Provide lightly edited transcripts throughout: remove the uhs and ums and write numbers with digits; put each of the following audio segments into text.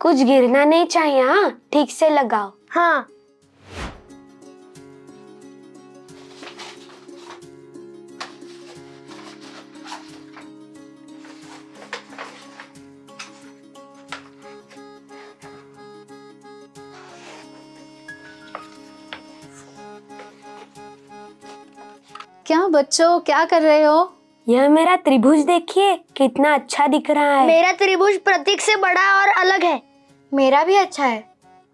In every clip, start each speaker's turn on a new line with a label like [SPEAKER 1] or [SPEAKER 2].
[SPEAKER 1] कुछ गिरना नहीं चाहिए। हाँ, ठीक से लगाओ।
[SPEAKER 2] हाँ।
[SPEAKER 3] क्या बच्चों, क्या कर रहे हो?
[SPEAKER 1] यह मेरा त्रिभुज देखिए, कितना अच्छा दिख रहा है।
[SPEAKER 2] मेरा त्रिभुज प्रतीक से बड़ा और अलग है। मेरा भी अच्छा है।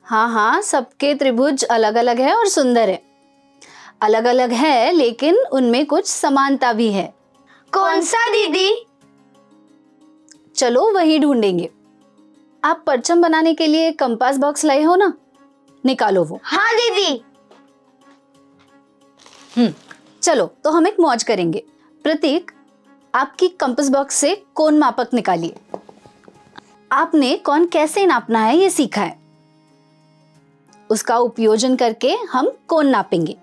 [SPEAKER 3] हाँ हाँ, सबके त्रिभुज अलग अलग है और सुंदर है। अलग अलग है लेकिन उनमें कुछ समानता भी है।
[SPEAKER 2] कौन सा दीदी?
[SPEAKER 3] चलो वही ढूंढेंगे। आप परचम बनाने के लिए कंपास बॉक्स लाए हो ना? निकालो वो।
[SPEAKER 2] हाँ दीदी।
[SPEAKER 3] चलो तो हम एक मौज करेंगे। प्रतीक, आपकी कंपास बॉक्स से कोण मापक निकालिए। आपने कोण कैसे नापना है ये सीखा है। उसका उपयोजन करके हम कोण नापेंगे।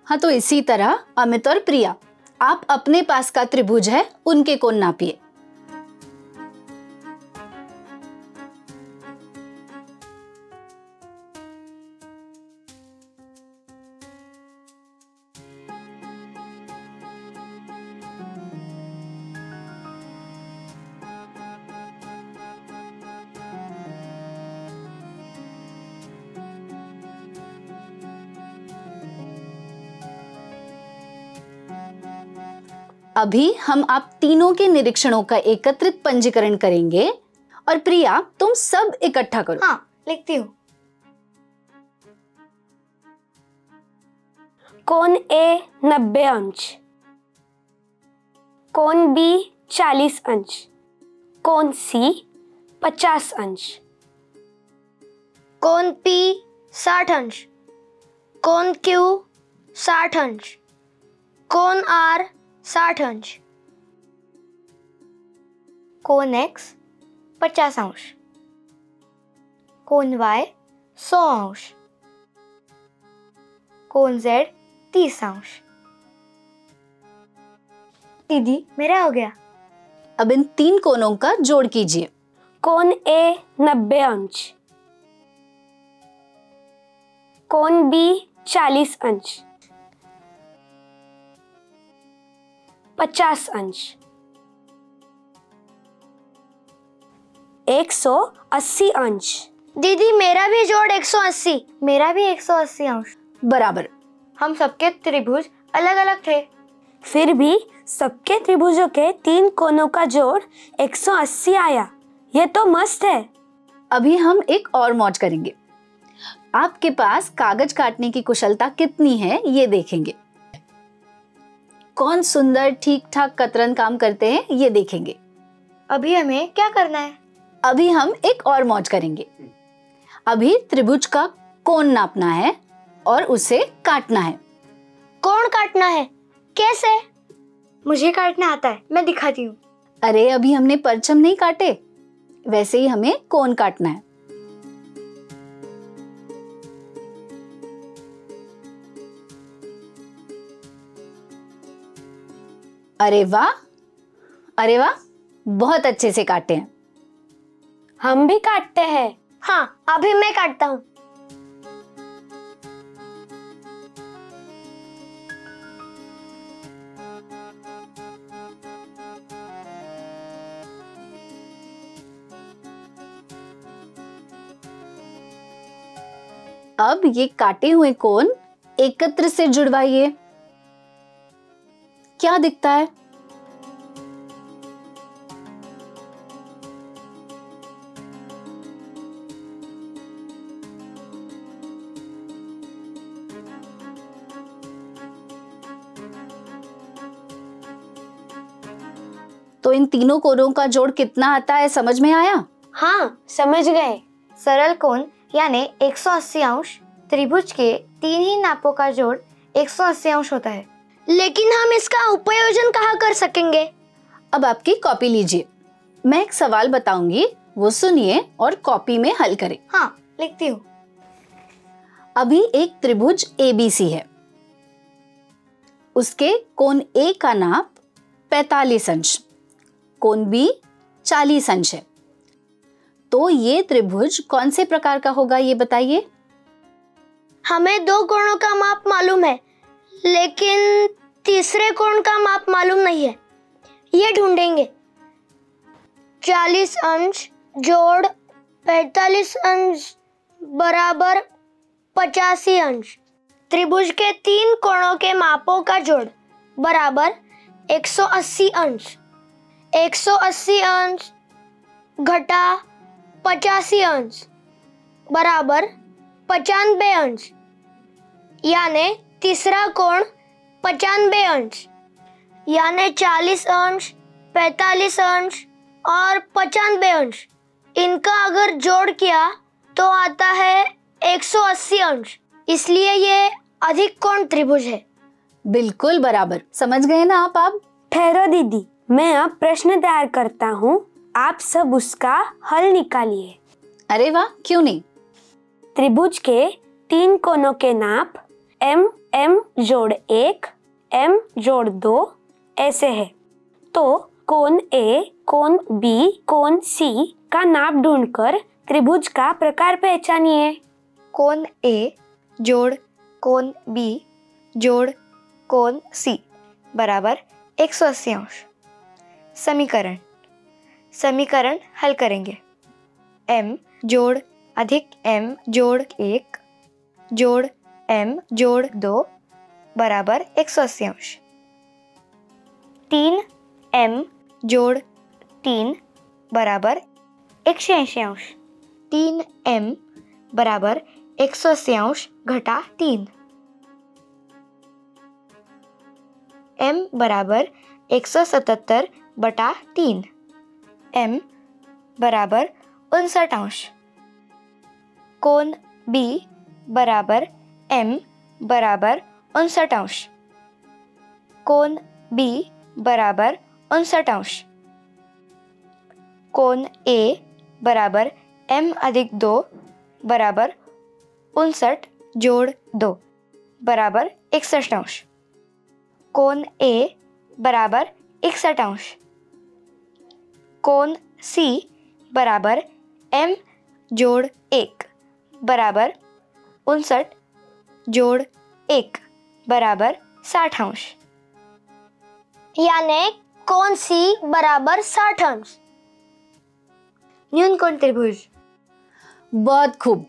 [SPEAKER 3] हाँ, तो इसी तरह अमित और प्रिया, आप अपने पास का त्रिभुज है उनके कोण नापिए। अभी हम आप तीनों के निरीक्षणों का एकत्रित पंजीकरण करेंगे और प्रिया तुम सब इकट्ठा करो।
[SPEAKER 2] हाँ, लिखती हूँ।
[SPEAKER 1] कोण ए 90 अंश, कोण बी 40 अंश, कोण सी 50 अंश,
[SPEAKER 2] कोण पी 60 अंश, कोण क्यू 60 अंश, कोण आर 60 अंश, कोण एक्स 50 अंश, कोण वाई 100 अंश, कोण जेड 30 अंश। दीदी, मेरा हो गया।
[SPEAKER 3] अब इन तीन कोणों का जोड़ कीजिए।
[SPEAKER 1] कोण ए 90 अंश, कोण बी 40 अंश, 50 अंश, 180 अंश।
[SPEAKER 2] दीदी, मेरा भी जोड़ 180। मेरा भी 180 अंश।
[SPEAKER 3] बराबर।
[SPEAKER 2] हम सबके त्रिभुज अलग अलग थे।
[SPEAKER 1] फिर भी सबके त्रिभुजों के 3 कोणों का जोड़ 180 आया। यह तो मस्त है।
[SPEAKER 3] अभी हम एक और मौज करेंगे। आपके पास कागज काटने की कुशलता कितनी है ये देखेंगे। कौन सुंदर ठीक ठाक कतरन काम करते हैं ये देखेंगे।
[SPEAKER 2] अभी हमें क्या करना है?
[SPEAKER 3] अभी हम एक और मौज करेंगे। अभी त्रिभुज का कोण नापना है और उसे काटना है।
[SPEAKER 2] कोण काटना है? कैसे? मुझे काटना आता है, मैं दिखाती हूँ।
[SPEAKER 3] अरे अभी हमने परचम नहीं काटे, वैसे ही हमें कोण काटना है। अरे वाह, अरे वाह, बहुत अच्छे से काटे हैं।
[SPEAKER 1] हम भी काटते हैं।
[SPEAKER 2] हाँ, अभी मैं काटता हूँ।
[SPEAKER 3] अब ये काटे हुए कोण एकत्र से जुड़वाइए। क्या दिखता है? तो इन तीनों कोणों का जोड़ कितना आता है, समझ में आया?
[SPEAKER 1] हाँ, समझ गए।
[SPEAKER 2] सरल कोण यानी 180 अंश, त्रिभुज के 3 ही नापों का जोड़ 180 अंश होता है। लेकिन हम इसका उपयोजन कहाँ कर सकेंगे?
[SPEAKER 3] अब आपकी कॉपी लीजिए, मैं एक सवाल बताऊंगी, वो सुनिए और कॉपी में हल करें।
[SPEAKER 2] हाँ, लिखती हूँ।
[SPEAKER 3] अभी एक त्रिभुज ABC है, उसके कोण A का नाप 45 अंश, कोण B 40 अंश है। तो ये त्रिभुज कौन से प्रकार का होगा, ये बताइए।
[SPEAKER 2] हमें 2 कोणों का माप मालूम है, लेकिन तीसरे कोण का माप मालूम नहीं है। ये ढूंढेंगे। 40 अंश जोड़ 45 अंश बराबर 85 अंश। त्रिभुज के 3 कोणों के मापों का जोड़ बराबर 180 अंश। 180 अंश घटा 85 अंश बराबर 95 अंश, यानी तीसरा कोण 95 अंश, यानी 40 अंश, 45 अंश और 95 अंश। इनका अगर जोड़ किया तो आता है 180 अंश। इसलिए ये अधिक कोण त्रिभुज है।
[SPEAKER 3] बिल्कुल बराबर, समझ गए ना आप?
[SPEAKER 1] ठहरो दीदी, मैं अब प्रश्न तैयार करता हूँ, आप सब उसका हल निकालिए।
[SPEAKER 3] अरे वाह, क्यों नहीं।
[SPEAKER 1] त्रिभुज के 3 कोनों के नाप M जोड़ 1 M जोड़ 2 ऐसे है। तो कोण A, कोण B, कोण C का नाप ढूंढकर त्रिभुज का प्रकार पहचानिए।
[SPEAKER 2] कोण A जोड़ कोण B जोड़ कोण C बराबर 180 अंश। समीकरण हल करेंगे। M जोड़ अधिक M जोड़ 1 जोड़ M जोड़ 2 बराबर 180 अंश। 3M जोड़ 3 बराबर 180 अंश। 3M बराबर 180 अंश घटा 3। M बराबर 177 बटा 3। M बराबर 59 अंश। कोण B बराबर M बराबर 59 अंश। कोण B बराबर 59 अंश। कोण A बराबर M अधिक 2 बराबर 59 जोड़ 2 बराबर 61 अंश। कोण A बराबर 61 अंश। कोण C बराबर M जोड़ 1 बराबर 59 जोड़ 1 बराबर 60 अंश, यानी कोण C बराबर 60 अंश। न्यून कोण त्रिभुज।
[SPEAKER 3] बहुत खूब।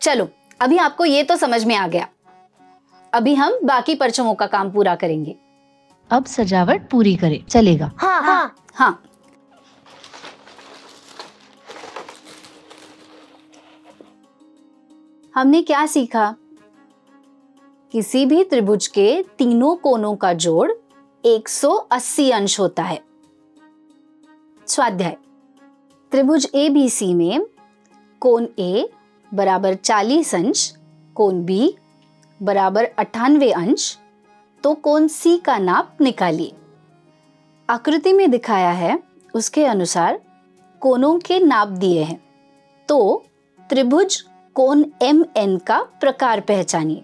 [SPEAKER 3] चलो, अभी आपको ये तो समझ में आ गया। अभी हम बाकी परचमों का काम पूरा करेंगे।
[SPEAKER 4] अब सजावट पूरी करें, चलेगा?
[SPEAKER 2] हाँ हाँ
[SPEAKER 3] हाँ, हमने क्या सीखा? किसी भी त्रिभुज के तीनों कोनों का जोड़ 180 अंश होता है। स्वाध्याय, त्रिभुज ABC में कोण A बराबर 40 अंश, कोण B बराबर 98 अंश, तो कोण C का नाप निकालिए। आकृति में दिखाया है उसके अनुसार कोणों के नाप दिए हैं, तो त्रिभुज कोण MN का प्रकार पहचानिए।